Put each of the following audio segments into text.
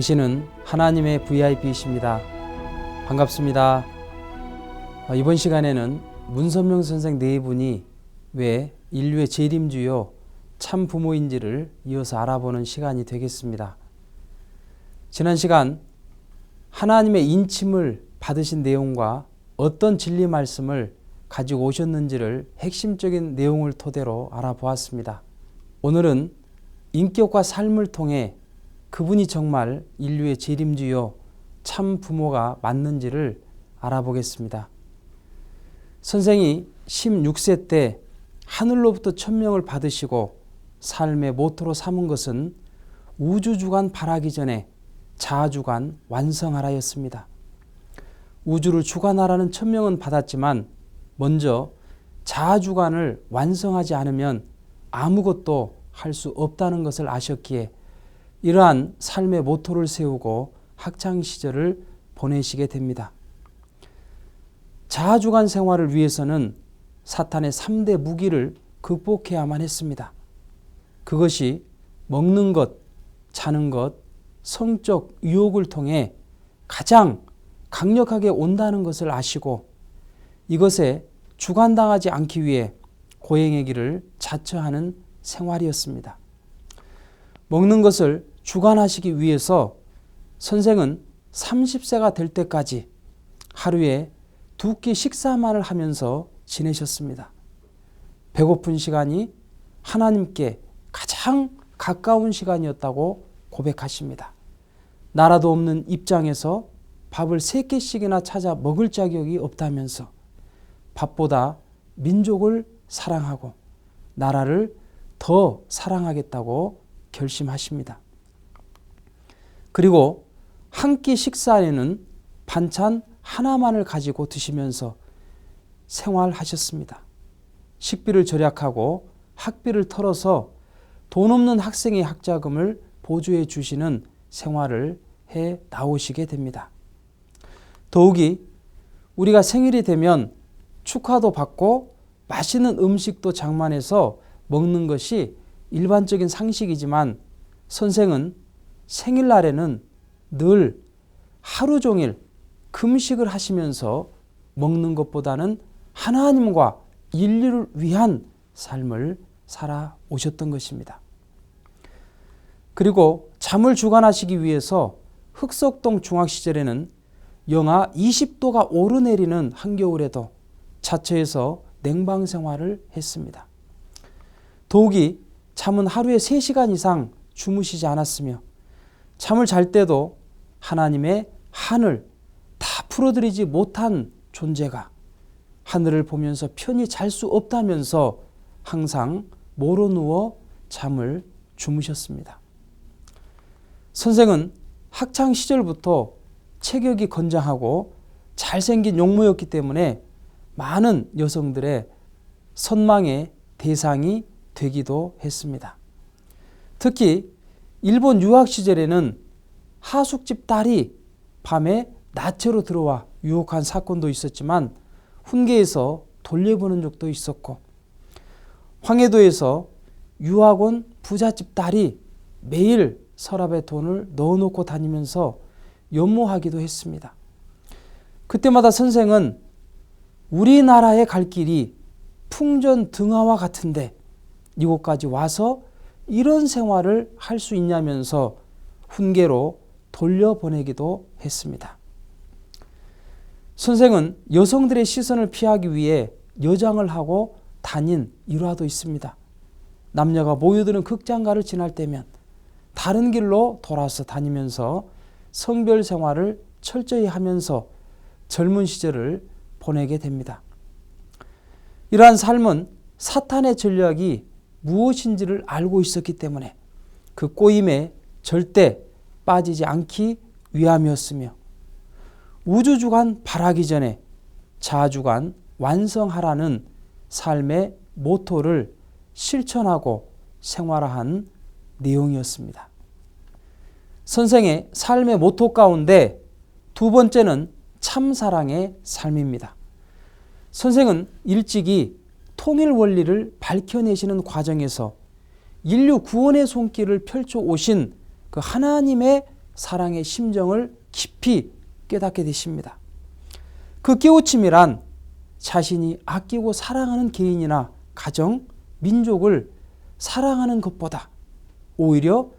당신은 하나님의 VIP이십니다. 반갑습니다. 이번 시간에는 문선명 선생 네 분이 왜 인류의 재림주요 참 부모인지를 이어서 알아보는 시간이 되겠습니다. 지난 시간 하나님의 인침을 받으신 내용과 어떤 진리 말씀을 가지고 오셨는지를 핵심적인 내용을 토대로 알아보았습니다. 오늘은 인격과 삶을 통해 그분이 정말 인류의 재림주요 참 부모가 맞는지를 알아보겠습니다. 선생이 16세 때 하늘로부터 천명을 받으시고 삶의 모토로 삼은 것은 우주주관 발하기 전에 자아주관 완성하라였습니다. 우주를 주관하라는 천명은 받았지만 먼저 자아주관을 완성하지 않으면 아무것도 할 수 없다는 것을 아셨기에 이러한 삶의 모토를 세우고 학창시절을 보내시게 됩니다. 자아주관 생활을 위해서는 사탄의 3대 무기를 극복해야만 했습니다. 그것이 먹는 것, 자는 것, 성적 유혹을 통해 가장 강력하게 온다는 것을 아시고 이것에 주관당하지 않기 위해 고행의 길을 자처하는 생활이었습니다. 먹는 것을 주관하시기 위해서 선생은 30세가 될 때까지 하루에 2끼 식사만을 하면서 지내셨습니다. 배고픈 시간이 하나님께 가장 가까운 시간이었다고 고백하십니다. 나라도 없는 입장에서 밥을 3끼씩이나 찾아 먹을 자격이 없다면서 밥보다 민족을 사랑하고 나라를 더 사랑하겠다고 결심하십니다. 그리고 한 끼 식사에는 반찬 하나만을 가지고 드시면서 생활하셨습니다. 식비를 절약하고 학비를 털어서 돈 없는 학생의 학자금을 보조해 주시는 생활을 해 나오시게 됩니다. 더욱이 우리가 생일이 되면 축하도 받고 맛있는 음식도 장만해서 먹는 것이 일반적인 상식이지만 선생은 생일날에는 늘 하루 종일 금식을 하시면서 먹는 것보다는 하나님과 인류를 위한 삶을 살아오셨던 것입니다. 그리고 잠을 주관하시기 위해서 흑석동 중학시절에는 영하 20도가 오르내리는 한겨울에도 자처해서 냉방 생활을 했습니다. 더욱이 잠은 하루에 3시간 이상 주무시지 않았으며 잠을 잘 때도 하나님의 하늘 다 풀어드리지 못한 존재가 하늘을 보면서 편히 잘 수 없다면서 항상 모로 누워 잠을 주무셨습니다. 선생은 학창 시절부터 체격이 건장하고 잘생긴 용모였기 때문에 많은 여성들의 선망의 대상이 되기도 했습니다. 특히 일본 유학 시절에는 하숙집 딸이 밤에 나체로 들어와 유혹한 사건도 있었지만 훈계에서 돌려보는 적도 있었고 황해도에서 유학 온 부잣집 딸이 매일 서랍에 돈을 넣어놓고 다니면서 연모하기도 했습니다. 그때마다 선생은 우리나라에 갈 길이 풍전등화와 같은데 이곳까지 와서 이런 생활을 할 수 있냐면서 훈계로 돌려보내기도 했습니다. 선생은 여성들의 시선을 피하기 위해 여장을 하고 다닌 일화도 있습니다. 남녀가 모여드는 극장가를 지날 때면 다른 길로 돌아서 다니면서 성별 생활을 철저히 하면서 젊은 시절을 보내게 됩니다. 이러한 삶은 사탄의 전략이 무엇인지를 알고 있었기 때문에 그 꼬임에 절대 빠지지 않기 위함이었으며 우주주관 발하기 전에 자아주관 완성하라는 삶의 모토를 실천하고 생활한 내용이었습니다. 선생의 삶의 모토 가운데 두 번째는 참사랑의 삶입니다. 선생은 일찍이 통일 원리를 밝혀내시는 과정에서 인류 구원의 손길을 펼쳐 오신 그 하나님의 사랑의 심정을 깊이 깨닫게 되십니다. 그 깨우침이란 자신이 아끼고 사랑하는 개인이나 가정, 민족을 사랑하는 것보다 오히려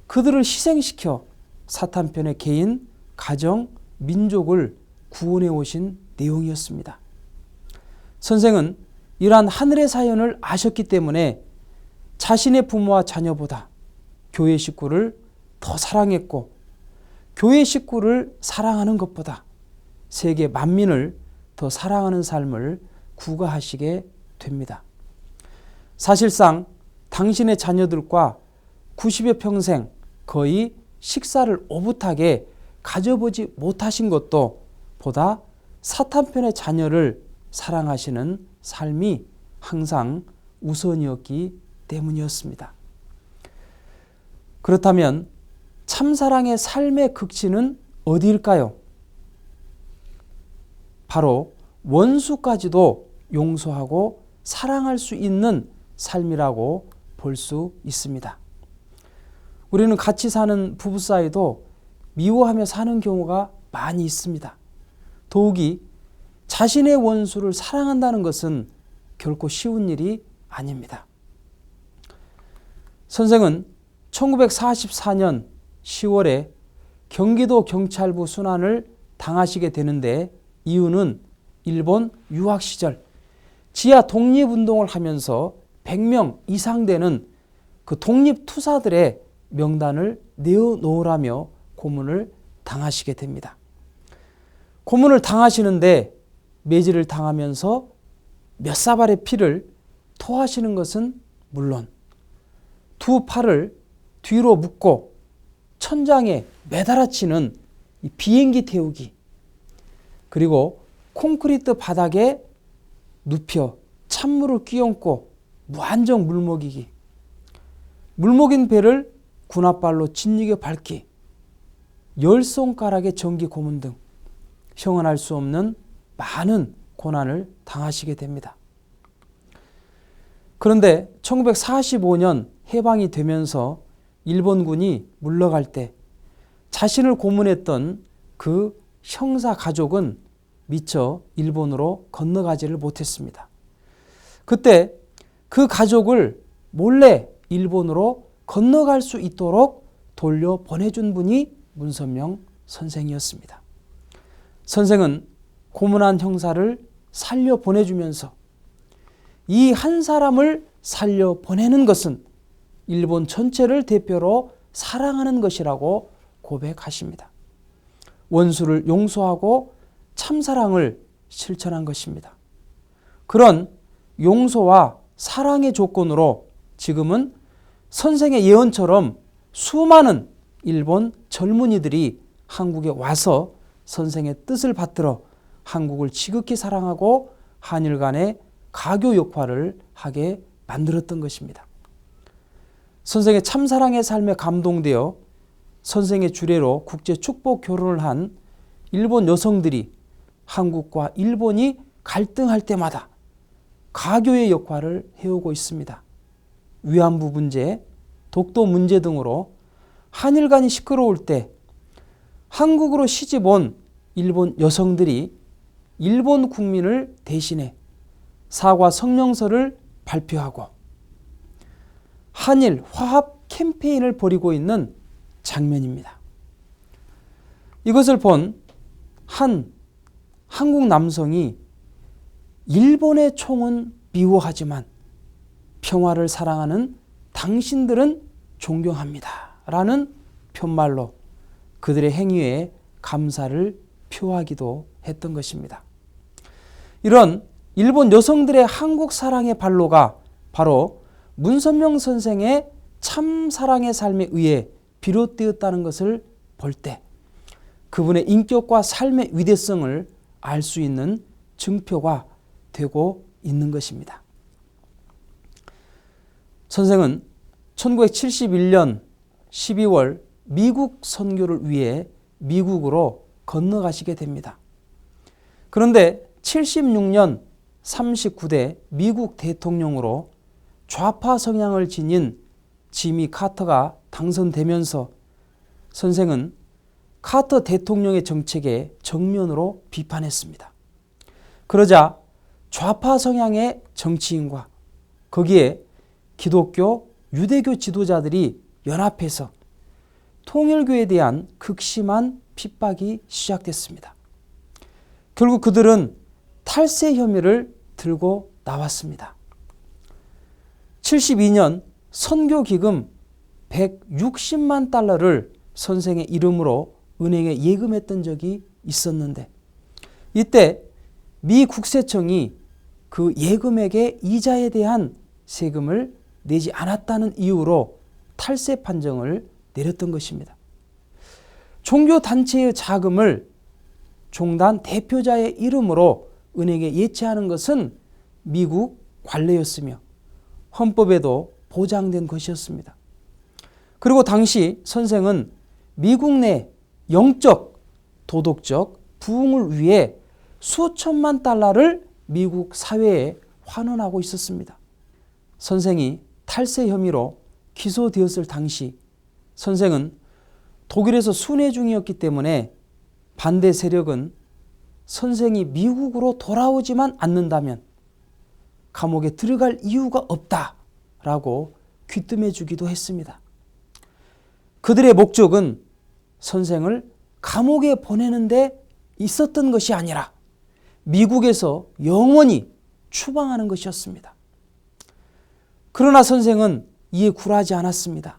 그들을 희생시켜 사탄 편의 개인, 가정, 민족을 구원해 오신 내용이었습니다. 선생은 이러한 하늘의 사연을 아셨기 때문에 자신의 부모와 자녀보다 교회 식구를 더 사랑했고, 교회 식구를 사랑하는 것보다 세계 만민을 더 사랑하는 삶을 구가하시게 됩니다. 사실상 당신의 자녀들과 90여 평생 거의 식사를 오붓하게 가져보지 못하신 것도 보다 사탄 편의 자녀를 사랑하시는 삶이 항상 우선이었기 때문이었습니다. 그렇다면 참사랑의 삶의 극치는 어디일까요? 바로 원수까지도 용서하고 사랑할 수 있는 삶이라고 볼 수 있습니다. 우리는 같이 사는 부부 사이도 미워하며 사는 경우가 많이 있습니다. 더욱이 자신의 원수를 사랑한다는 것은 결코 쉬운 일이 아닙니다. 선생은 1944년 10월에 경기도 경찰부 순환을 당하시게 되는데, 이유는 일본 유학 시절 지하 독립운동을 하면서 100명 이상 되는 그 독립투사들의 명단을 내어놓으라며 고문을 당하시게 됩니다. 고문을 당하시는데 매질을 당하면서 몇 사발의 피를 토하시는 것은 물론 두 팔을 뒤로 묶고 천장에 매달아치는 이 비행기 태우기, 그리고 콘크리트 바닥에 눕혀 찬물을 끼얹고 무한정 물먹이기, 물먹인 배를 군홧발로 진리게 밟기, 10손가락의 전기 고문 등 형언할 수 없는 많은 고난을 당하시게 됩니다. 그런데 1945년 해방이 되면서 일본군이 물러갈 때 자신을 고문했던 그 형사 가족은 미처 일본으로 건너가지를 못했습니다. 그때 그 가족을 몰래 일본으로 건너갈 수 있도록 돌려보내준 분이 문선명 선생이었습니다. 선생은 고문한 형사를 살려보내주면서 이 한 사람을 살려보내는 것은 일본 전체를 대표로 사랑하는 것이라고 고백하십니다. 원수를 용서하고 참사랑을 실천한 것입니다. 그런 용서와 사랑의 조건으로 지금은 선생의 예언처럼 수많은 일본 젊은이들이 한국에 와서 선생의 뜻을 받들어 한국을 지극히 사랑하고 한일 간의 가교 역할을 하게 만들었던 것입니다. 선생의 참사랑의 삶에 감동되어 선생의 주례로 국제 축복 결혼을 한 일본 여성들이 한국과 일본이 갈등할 때마다 가교의 역할을 해오고 있습니다. 위안부 문제, 독도 문제 등으로 한일 간이 시끄러울 때 한국으로 시집 온 일본 여성들이 일본 국민을 대신해 사과 성명서를 발표하고 한일 화합 캠페인을 벌이고 있는 장면입니다. 이것을 본 한 한국 남성이 일본의 총은 미워하지만 평화를 사랑하는 당신들은 존경합니다 라는 편말로 그들의 행위에 감사를 표하기도 했던 것입니다. 이런 일본 여성들의 한국 사랑의 발로가 바로 문선명 선생의 참사랑의 삶에 의해 비롯되었다는 것을 볼 때 그분의 인격과 삶의 위대성을 알 수 있는 증표가 되고 있는 것입니다. 선생은 1971년 12월 미국 선교를 위해 미국으로 건너가시게 됩니다. 그런데 76년 39대 미국 대통령으로 좌파 성향을 지닌 지미 카터가 당선되면서 선생은 카터 대통령의 정책에 정면으로 비판했습니다. 그러자 좌파 성향의 정치인과 거기에 기독교, 유대교 지도자들이 연합해서 통일교에 대한 극심한 핍박이 시작됐습니다. 결국 그들은 탈세 혐의를 들고 나왔습니다. 72년 선교기금 160만 달러를 선생의 이름으로 은행에 예금했던 적이 있었는데 이때 미 국세청이 그 예금액의 이자에 대한 세금을 내지 않았다는 이유로 탈세 판정을 내렸던 것입니다. 종교단체의 자금을 종단 대표자의 이름으로 은행에 예치하는 것은 미국 관례였으며 헌법에도 보장된 것이었습니다. 그리고 당시 선생은 미국 내 영적, 도덕적 부흥을 위해 수천만 달러를 미국 사회에 환원하고 있었습니다. 선생이 탈세 혐의로 기소되었을 당시 선생은 독일에서 순회 중이었기 때문에 반대 세력은 선생이 미국으로 돌아오지만 않는다면 감옥에 들어갈 이유가 없다라고 귀뜸해 주기도 했습니다. 그들의 목적은 선생을 감옥에 보내는 데 있었던 것이 아니라 미국에서 영원히 추방하는 것이었습니다. 그러나 선생은 이에 굴하지 않았습니다.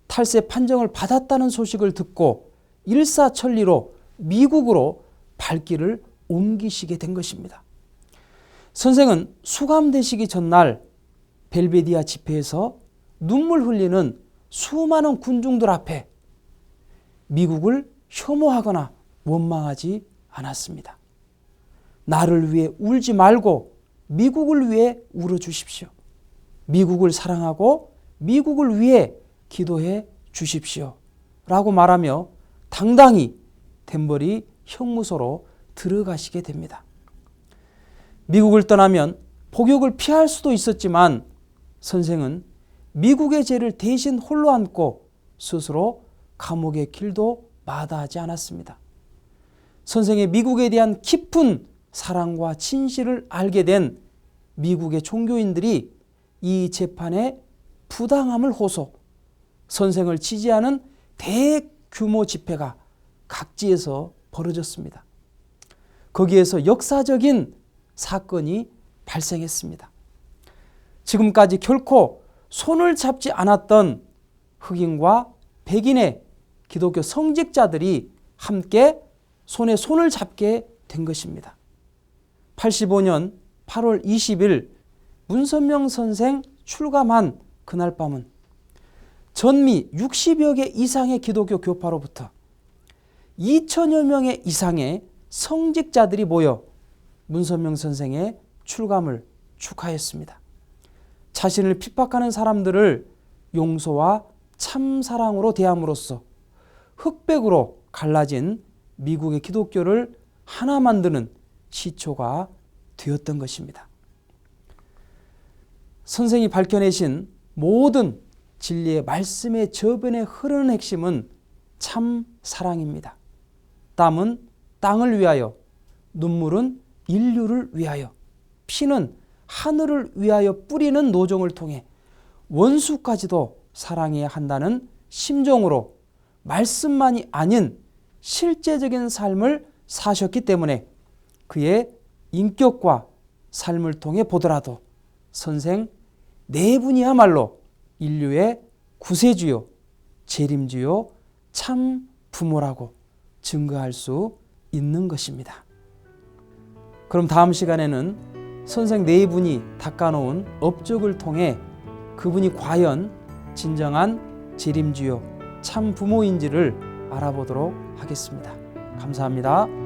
탈세 판정을 받았다는 소식을 듣고 일사천리로 미국으로 발길을 옮기시게 된 것입니다. 선생은 수감되시기 전날 벨베디아 집회에서 눈물 흘리는 수많은 군중들 앞에 미국을 혐오하거나 원망하지 않았습니다. 나를 위해 울지 말고 미국을 위해 울어주십시오. 미국을 사랑하고 미국을 위해 기도해 주십시오. 라고 말하며 당당히 덴버리 형무소로 들어가시게 됩니다. 미국을 떠나면 복역을 피할 수도 있었지만 선생은 미국의 죄를 대신 홀로 안고 스스로 감옥의 길도 마다하지 않았습니다. 선생의 미국에 대한 깊은 사랑과 진실을 알게 된 미국의 종교인들이 이 재판의 부당함을 호소, 선생을 지지하는 대규모 집회가 각지에서 벌어졌습니다. 거기에서 역사적인 사건이 발생했습니다. 지금까지 결코 손을 잡지 않았던 흑인과 백인의 기독교 성직자들이 함께 손에 손을 잡게 된 것입니다. 85년 8월 20일 문선명 선생 출감한 그날 밤은 전미 60여 개 이상의 기독교 교파로부터 2천여 명의 이상의 성직자들이 모여 문선명 선생의 출감을 축하했습니다. 자신을 핍박하는 사람들을 용서와 참사랑으로 대함으로써 흑백으로 갈라진 미국의 기독교를 하나 만드는 시초가 되었던 것입니다. 선생이 밝혀내신 모든 진리의 말씀의 저변에 흐르는 핵심은 참 사랑입니다. 땀은 땅을 위하여, 눈물은 인류를 위하여, 피는 하늘을 위하여 뿌리는 노정을 통해 원수까지도 사랑해야 한다는 심정으로 말씀만이 아닌 실제적인 삶을 사셨기 때문에 그의 인격과 삶을 통해 보더라도 선생 네 분이야말로 인류의 구세주요, 재림주요, 참 부모라고 증거할 수 있는 것입니다. 그럼 다음 시간에는 선생 네 분이 닦아놓은 업적을 통해 그분이 과연 진정한 재림주요, 참 부모인지를 알아보도록 하겠습니다. 감사합니다.